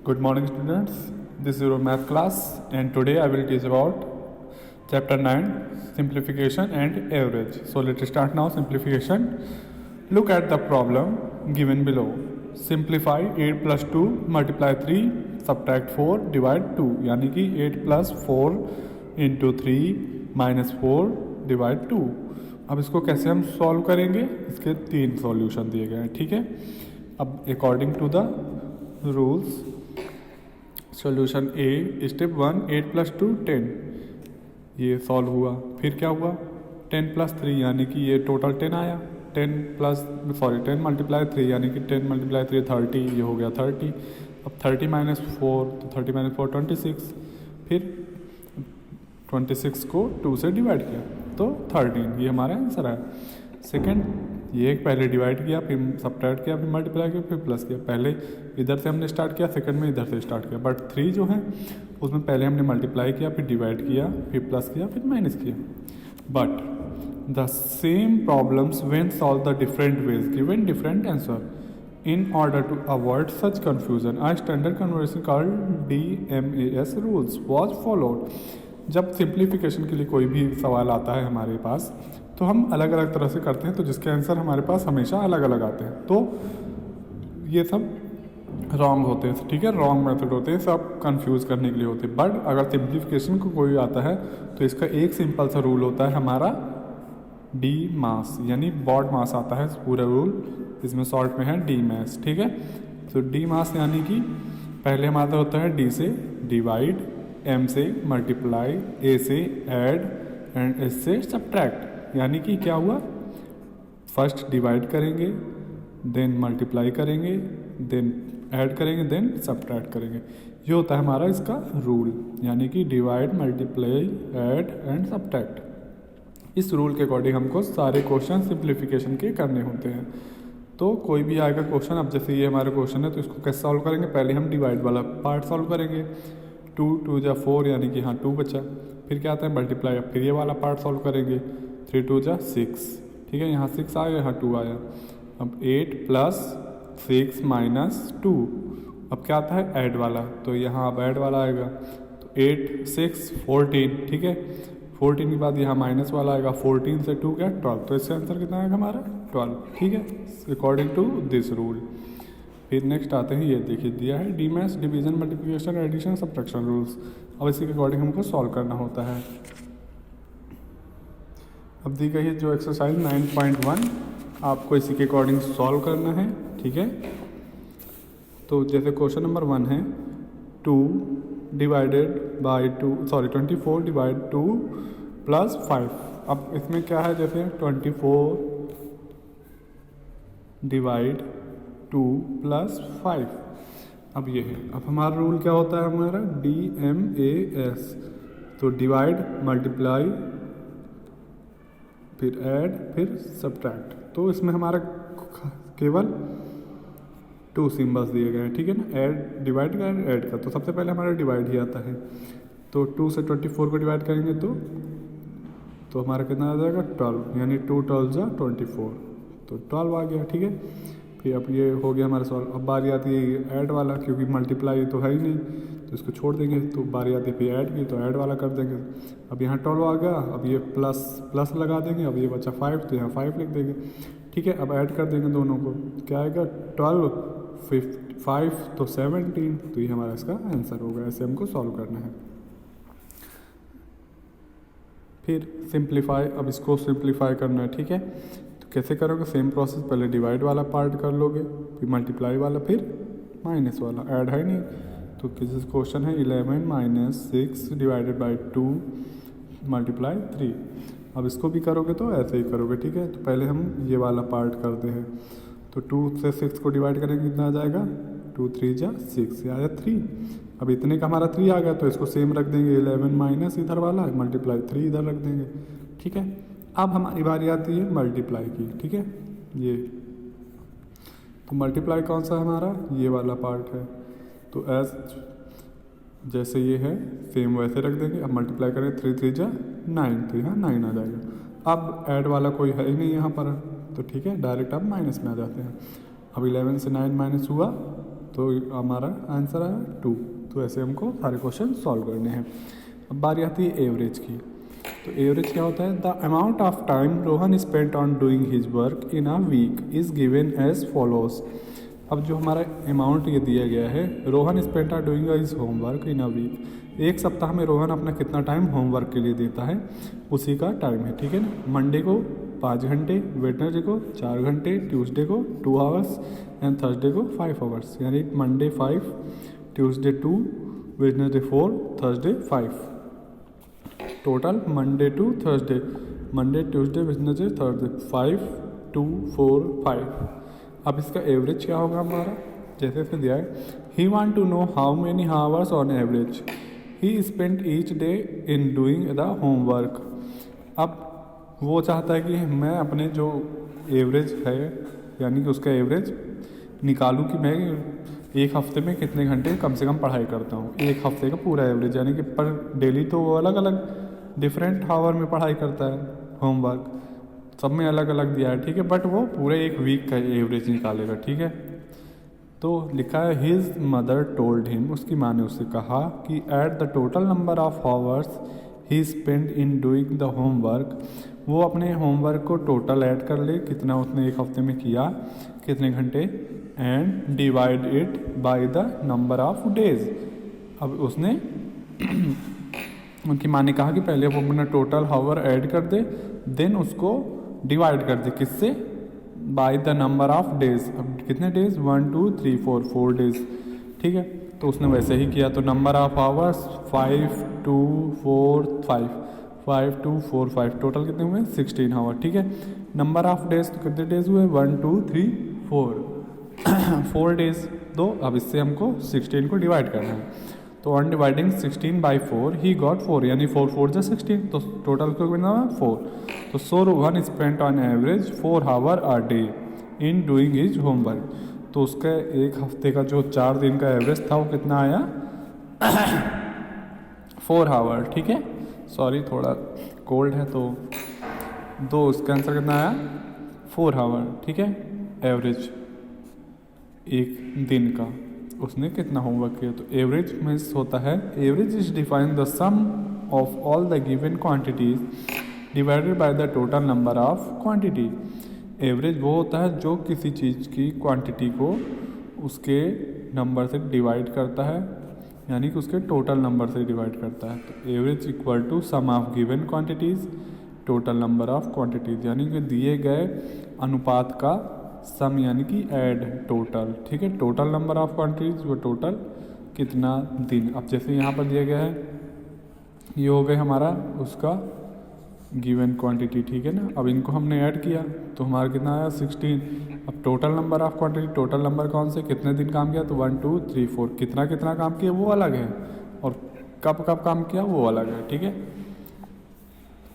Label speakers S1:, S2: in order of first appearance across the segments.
S1: Good morning, students. This is your math class, and today I will teach about chapter 9, simplification and average. So let's start now. Simplification. Look at the problem given below. Simplify 8 plus 2, multiply 3, subtract 4, divide 2. यानी कि 8 plus 4 into 3 minus 4 divide 2. अब इसको कैसे हम solve करेंगे? इसके 3 solution दिए गए हैं, ठीक है. अब according to the rules, solution A, step 1, 8 plus 2 10, ये सॉल्व हुआ. फिर क्या हुआ? 10 plus 3 यानी कि ये टोटल 10 आया. 10 मल्टीप्लाई 3 यानी कि 10 मल्टीप्लाई 3 30, ये हो गया 30. अब 30 माइनस 4, तो 30 माइनस 4 26. फिर 26 को 2 से डिवाइड किया तो 13, ये हमारा आंसर है. सेकंड, ये पहले डिवाइड किया, फिर सब्ट्रैक्ट किया, फिर मल्टीप्लाई किया, फिर प्लस किया. पहले इधर से हमने स्टार्ट किया, सेकंड में इधर से स्टार्ट किया. बट 3 जो है उसमें पहले हमने मल्टीप्लाई किया, फिर डिवाइड किया, फिर प्लस किया, फिर माइनस किया. But the same problems when solve the different ways given different answer. In order to avoid such confusion, a standard conversion called DMAS rules was followed. जब सिंप्लीफिकेशन के लिए कोई भी सवाल आता है हमारे पास, तो हम अलग अलग तरह से करते हैं, तो जिसके आंसर हमारे पास हमेशा अलग अलग आते हैं. तो ये सब रॉन्ग होते हैं, ठीक है, रॉन्ग मेथड होते हैं, सब कंफ्यूज करने के लिए होते हैं. बट अगर सिंप्लीफिकेशन को कोई आता है तो इसका एक सिंपल सा रूल होता है हमारा डी मास, यानी बॉड मास आता है पूरा रूल. इसमें शॉर्ट में है डी मास, ठीक है. तो डी मास यानी कि पहले हमारा होता है डी से डिवाइड, एम से मल्टीप्लाई, ए से ऐड एंड एस से सब्ट्रैक्ट. यानी कि क्या हुआ? फर्स्ट डिवाइड करेंगे, देन मल्टीप्लाई करेंगे, देन ऐड करेंगे, देन सब्ट्रैक्ट करेंगे. ये होता है हमारा इसका रूल, यानी कि divide, multiply, add and subtract. इस रूल के अकॉर्डिंग हमको सारे क्वेश्चन सिंप्लीफिकेशन के करने होते हैं. तो कोई भी आएगा क्वेश्चन, अब जैसे ये हमारे क्वेश्चन है तो इसको कैसे सॉल्व करेंगे? पहले हम डिवाइड वाला पार्ट सॉल्व करेंगे. 2 जा 4 यानी कि हाँ 2 बचा. फिर क्या आता है? मल्टीप्लाई. अब फिर ये वाला पार्ट सॉल्व करेंगे. 3 जा 6, ठीक है, यहाँ 6 आया, यहाँ 2 आया. अब 8 प्लस 6 माइनस 2. अब क्या आता है? ऐड वाला. तो यहाँ अब ऐड वाला आएगा. तो 8 6 14, ठीक है. 14 के बाद यहाँ माइनस वाला आएगा. 14 से 2 क्या? 12. तो इसका आंसर कितना आएगा हमारा? 12, ठीक है, अकॉर्डिंग टू दिस रूल. फिर नेक्स्ट आते हैं, ये देखिए दिया है DMAS, division, multiplication, addition, subtraction rules. अब इसी के अकॉर्डिंग हमको सॉल्व करना होता है. अब दी गई है जो एक्सरसाइज 9.1, आपको इसी के अकॉर्डिंग सॉल्व करना है, ठीक है. तो जैसे क्वेश्चन नंबर 1 है 2 डिवाइडेड बाई 24 डिवाइड 2 प्लस 5. अब इसमें क्या है? जैसे 24 डिवाइड 2 प्लस 5. अब ये है, अब हमारा रूल क्या होता है? हमारा DMAS. तो डिवाइड, मल्टीप्लाई, फिर ऐड, फिर सब्ट्रैक्ट. तो इसमें हमारा केवल 2 सिम्बल्स दिए गए हैं, ठीक है ना. ऐड, डिवाइड का, ऐड का. तो सबसे पहले हमारा डिवाइड ही आता है. तो 2 से 24 को डिवाइड करेंगे तो हमारा कितना आ जाएगा? 12, यानी 2 12 जा 24, तो 12 आ गया, ठीक है. फिर अब ये हो गया हमारा सॉल्व. अब बारी आती है ऐड वाला, क्योंकि मल्टीप्लाई तो है ही नहीं तो इसको छोड़ देंगे. तो बारी आती है फिर ऐड की, तो ऐड वाला कर देंगे. अब यहाँ 12 आ गया. अब ये प्लस लगा देंगे. अब ये बचा 5, तो यहाँ 5 लिख देंगे, ठीक है. अब ऐड कर देंगे दोनों को. क्या आएगा? 12 5 तो 17. तो ये हमारा इसका आंसर होगा. ऐसे हमको सॉल्व करना है. फिर सिंप्लीफाई. अब इसको सिंप्लीफाई करना है, ठीक है. तो कैसे करोगे? Same process. पहले डिवाइड वाला पार्ट कर लोगे, फिर मल्टीप्लाई वाला, फिर माइनस वाला. ऐड है नहीं तो किसी क्वेश्चन है 11 माइनस 6 डिवाइडेड बाई 2 मल्टीप्लाई 3. अब इसको भी करोगे तो ऐसे ही करोगे, ठीक है. तो पहले हम ये वाला पार्ट करते हैं. तो 2 से 6 को डिवाइड करेंगे, कितना आ जाएगा? 2 3 जा 6, या 3. अब इतने का हमारा 3 आ गया, तो इसको सेम रख देंगे. 11 माइनस इधर वाला मल्टीप्लाई 3 इधर रख देंगे, ठीक है. अब हमारी बारी आती है मल्टीप्लाई की, ठीक है. ये तो मल्टीप्लाई कौन सा है हमारा? ये वाला पार्ट है. तो जैसे ये है सेम वैसे रख देंगे. अब मल्टीप्लाई करें 3 3 जा 9, तो यहाँ 9 आ जाएगा. अब ऐड वाला कोई है ही नहीं यहाँ पर, तो ठीक है, डायरेक्ट आप माइनस में आ जाते हैं. अब 11 से 9 माइनस हुआ तो हमारा आंसर आया 2। तो ऐसे हमको सारे क्वेश्चन सॉल्व करने हैं। अब बारी आती है एवरेज की। तो एवरेज क्या होता है? The amount of time Rohan spent on doing his work in a week is given as follows. अब जो हमारा अमाउंट ये दिया गया है, Rohan spent on doing his homework in a week, एक सप्ताह में रोहन अपना कितना टाइम होमवर्क के लिए देता है, उसी का टाइम है, ठीक है ना। मंडे को 5 घंटे, वेडनेसडे को 4 घंटे, ट्यूसडे को 2 आवर्स एंड थर्सडे को 5 आवर्स, यानी Monday 5, Tuesday 2, Wednesday 4, Thursday 5। Total Monday to Thursday, Monday Tuesday Wednesday Thursday 5, 2, 4, 5। अब इसका एवरेज क्या होगा हमारा? जैसे इसमें दिया है, he want to know how many hours on average he spent each day in doing the homework. अब वो चाहता है कि मैं अपने जो एवरेज है, यानी कि उसका एवरेज निकालूं कि मैं एक हफ्ते में कितने घंटे कम से कम पढ़ाई करता हूँ। एक हफ्ते का पूरा एवरेज, यानी कि पर डेली तो वो अलग अलग डिफरेंट आवर में पढ़ाई करता है, होमवर्क सब में अलग अलग दिया है, ठीक है। बट वो पूरे एक वीक का एवरेज निकालेगा, ठीक है। तो लिखा है हिज मदर टोल्ड हिम, उसकी माँ ने उससे कहा कि at the total number of hours he spend in doing the homework, वो अपने होमवर्क को टोटल ऐड कर ले, कितना उसने एक हफ्ते में किया, कितने घंटे, and divide it by the number of days. अब उसने उनकी माँ ने कहा कि पहले वो अपना टोटल हावर ऐड कर दे, देन उसको डिवाइड कर दे, किससे? By the number of days. अब कितने डेज? 1, 2, 3, 4 डेज, ठीक है। तो उसने वैसे ही किया। तो नंबर ऑफ आवर्स 5, 2, 4, 5, 5, 2, 4, 5, टोटल कितने हुए? 16 आवर, ठीक है। नंबर ऑफ डेज तो कितने डेज हुए? 1, 2, 3, 4 डेज दो। अब इससे हमको 16 को डिवाइड करना है। तो on dividing 16 by 4 he got 4, यानी 4 4 जा 16, तो टोटल को कितना हुआ? 4। तो so Rohan spent on average 4 hour a day in doing his homework. तो उसका एक हफ्ते का जो 4 दिन का एवरेज था वो कितना आया? 4 आवर, ठीक है। सॉरी थोड़ा कोल्ड है तो उसका आंसर कितना आया? 4 आवर, ठीक है। एवरेज एक दिन का उसने कितना होमवर्क किया। तो एवरेज मीन्स होता है, average is define the sum of all the given quantities divided by the total number of quantity. Average वो होता है जो किसी चीज़ की क्वांटिटी को उसके नंबर से डिवाइड करता है, यानी कि उसके टोटल नंबर से डिवाइड करता है। तो average equal to sum of given quantities total number of quantities, यानी कि दिए गए अनुपात का सम, यानी कि ऐड टोटल, ठीक है। टोटल नंबर ऑफ क्वांटिटीज वो टोटल कितना दिन। अब जैसे यहाँ पर दिया गया है, ये हो गए हमारा उसका गिवन क्वांटिटी, ठीक है ना। अब इनको हमने ऐड किया तो हमारा कितना आया? 16। अब total number of quantity, total number कौन से, कितने दिन काम किया? तो 1, 2, 3, 4, कितना कितना काम किया वो अलग है, और कब कब काम किया वो अलग है, ठीक है।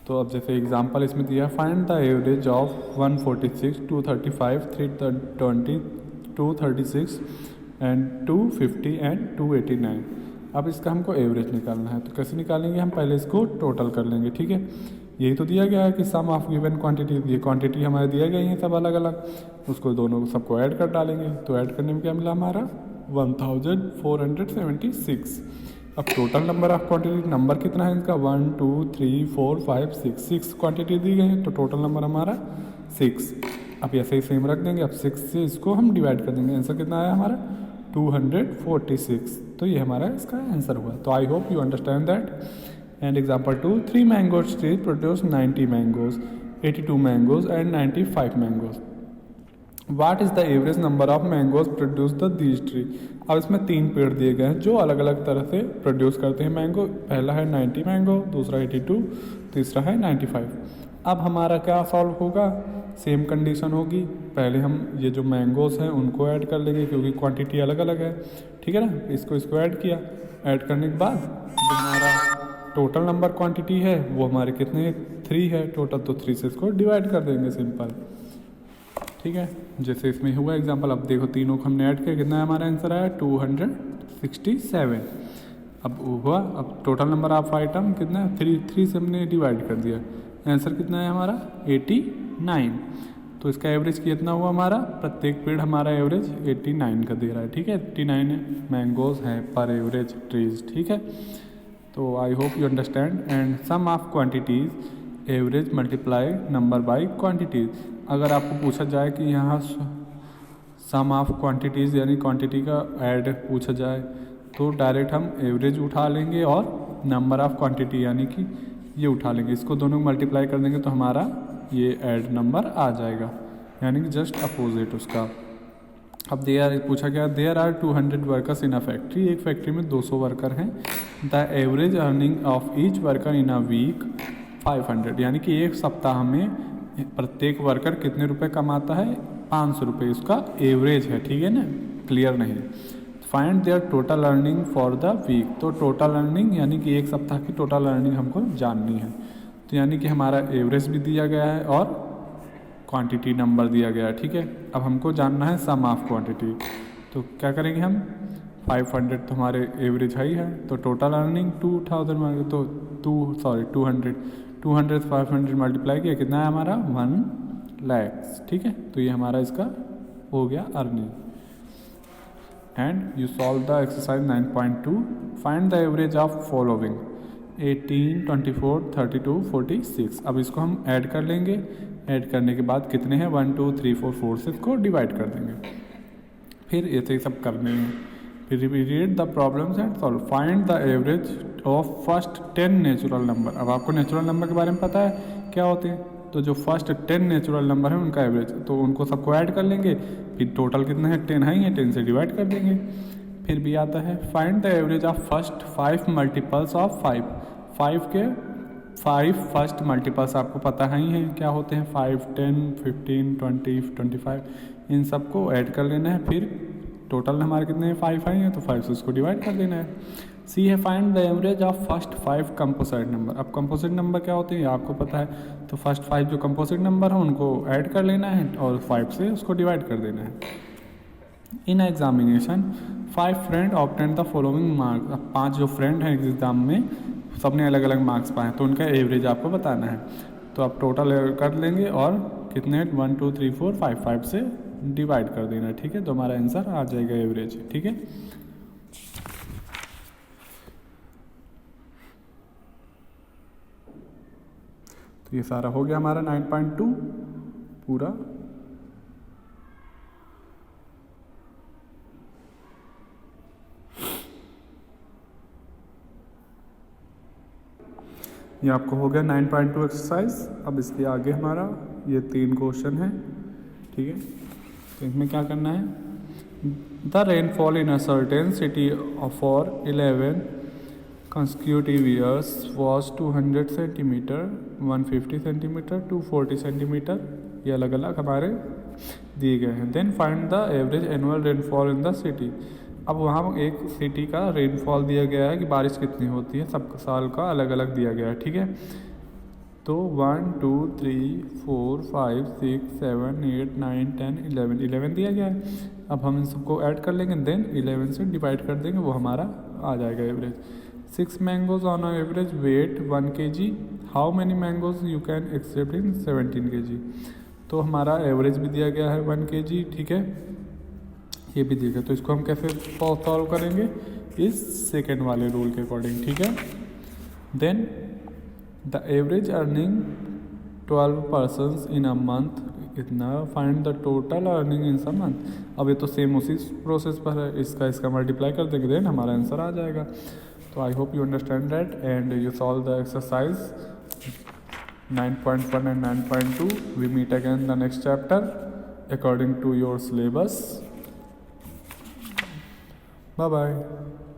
S1: तो अब जैसे एग्जांपल इसमें दिया, find the average of 146, 235, 320, 236 and 250 and 289। अब इसका हमको एवरेज निकालना है। तो कैसे निकालेंगे? हम पहले इसको टोटल कर लेंगे, ठीक है। यही तो दिया गया है कि सम ऑफ गिवन क्वांटिटी, ये क्वांटिटी हमारे दिए गए हैं सब अलग अलग, उसको दोनों सबको ऐड कर डालेंगे। तो ऐड करने में क्या मिला हमारा? 1476। अब total number of quantity, number कितना है इनका? 1, 2, 3, 4, 5, 6 क्वांटिटी दी गई है, तो टोटल नंबर हमारा 6। अब ऐसे ही सेम रख देंगे। अब 6 से इसको हम डिवाइड कर देंगे। आंसर कितना आया हमारा? 246। तो ये हमारा इसका आंसर हुआ। तो I hope you understand that. And example 2, 3 mango tree produce 90 mangoes, 82 mangoes and 95 mangoes. What is the average number of mangoes produce the these tree. अब इसमें 3 पेड़ दिए गए हैं जो अलग अलग तरह से प्रोड्यूस करते हैं मैंगो। पहला है 90 मैंगो, दूसरा 82, तीसरा है 95। अब हमारा क्या सॉल्व होगा? सेम कंडीशन होगी, पहले हम ये जो मैंगोज हैं उनको ऐड कर लेंगे क्योंकि क्वांटिटी अलग अलग है, ठीक है ना। इसको ऐड किया, ऐड करने के बाद जो हमारा टोटल नंबर क्वांटिटी है वो हमारे कितने? 3 है टोटल, तो 3 से इसको डिवाइड कर देंगे, सिंपल, ठीक है। जैसे इसमें हुआ एग्जांपल, अब देखो तीनों को हमने ऐड किया, कितना है हमारा आंसर आया? 267। अब हुआ, अब टोटल नंबर ऑफ आइटम कितना है? 3 से हमने डिवाइड कर दिया, आंसर कितना है हमारा? 89। तो इसका एवरेज कितना हुआ हमारा, प्रत्येक पेड़ हमारा एवरेज 89 का दे रहा है, ठीक है। 89 मैंगोज हैं पर एवरेज ट्रीज, ठीक है। तो I hope you understand. And sum of quantities average multiply number by quantities. अगर आपको पूछा जाए कि यहाँ सम ऑफ क्वांटिटीज़ यानी क्वांटिटी का ऐड पूछा जाए तो डायरेक्ट हम एवरेज उठा लेंगे और नंबर ऑफ क्वांटिटी यानी कि ये उठा लेंगे, इसको दोनों मल्टीप्लाई कर देंगे तो हमारा ये ऐड नंबर आ जाएगा, यानी कि जस्ट अपोजिट उसका। अब पूछा गया there are 200 workers in a factory. एक फैक्ट्री में 200 वर्कर हैं। The average earning of each worker in a week 500, यानी कि एक सप्ताह में प्रत्येक वर्कर कितने रुपए कमाता है, 500 रुपये उसका एवरेज है, ठीक है ना, क्लियर नहीं। Find there total earning for the week. तो टोटल अर्निंग यानी कि एक सप्ताह की टोटल अर्निंग हमको जाननी है। तो यानी कि हमारा एवरेज भी दिया गया है और क्वांटिटी नंबर दिया गया है, ठीक है। अब हमको जानना है सम ऑफ क्वांटिटी। तो क्या करेंगे हम, 500 तो हमारे एवरेज हाई है, तो टोटल अर्निंग 2000 मांगे तो 200 500 मल्टीप्लाई किया कितना है हमारा 1 लाख, ठीक है। तो ये हमारा इसका हो गया earning. And you solve the exercise 9.2। Find the average of following 18 24 32 46। अब इसको हम ऐड कर लेंगे। ऐड करने के बाद कितने हैं 1 2 3 4 4 से इसको डिवाइड कर देंगे। फिर ऐसे ही सब करने हैं। फिर read the problems and solve. Find the average of first 10 natural number. अब आपको नेचुरल नंबर के बारे में पता है क्या होते हैं, तो जो फर्स्ट 10 नेचुरल नंबर है उनका एवरेज, तो उनको सबको ऐड कर लेंगे। फिर टोटल कितना है 10 है, 10 से डिवाइड कर देंगे। फिर भी आता है find the average of first 5 multiples of 5। 5 के 5 फर्स्ट मल्टीपल्स आपको पता ही है क्या होते हैं, 5 10 15 20 25, इन सबको ऐड कर लेना है। फिर टोटल हमारे कितने हैं 5 आए हैं, तो 5 से उसको डिवाइड कर देना है। सी है find the average of first 5 composite number. अब कंपोजिट नंबर क्या होते हैं ये आपको पता है, तो फर्स्ट 5 जो कंपोजिट नंबर है उनको ऐड कर लेना है और 5 से उसको डिवाइड कर देना है। In examination 5 friend obtain the following marks. अब 5 जो फ्रेंड हैं एग्जाम में सबने अलग अलग मार्क्स पाए, तो उनका एवरेज आपको बताना है। तो आप टोटल कर लेंगे और कितने 1 2 3 4 5 5 से डिवाइड कर देना है, ठीक है। तो हमारा आंसर आ जाएगा एवरेज, ठीक है। तो ये सारा हो गया हमारा 9.2 पूरा। ये आपको हो गया 9.2 एक्सरसाइज। अब इसके आगे हमारा ये 3 क्वेश्चन है, ठीक है। तो इसमें क्या करना है, the rainfall in a certain city for 11 consecutive years was 200 centimetre 150 centimetre 240 centimetre, ये अलग अलग हमारे दिए गए हैं। Then find the average annual rainfall in the city. अब वहाँ एक सिटी का रेनफॉल दिया गया है कि बारिश कितनी होती है, सब साल का अलग अलग दिया गया है, ठीक है। तो 1 2 3 4 5 6 7 8 9 10 11 दिया गया है। अब हम इन सबको ऐड कर लेंगे, देन 11 से डिवाइड कर देंगे, वो हमारा आ जाएगा average. 6 mangoes on an average weight 1 kg. How many mangoes you can accept in 17 kg? तो हमारा एवरेज भी दिया गया है 1 kg, ठीक है। ये भी दिया गया, तो इसको हम कैसे सॉल्व करेंगे, इस सेकेंड वाले रूल के अकॉर्डिंग, ठीक है। Then the average earning 12 persons in a month इतना, find the total earning in a month. अब ये तो सेम उसी प्रोसेस पर है, इसका मल्टीप्लाई कर देंगे, देन हमारा आंसर आ जाएगा। So I hope you understand that and you solve the exercise 9.1 and 9.2. We meet again the next chapter according to your syllabus. Bye bye.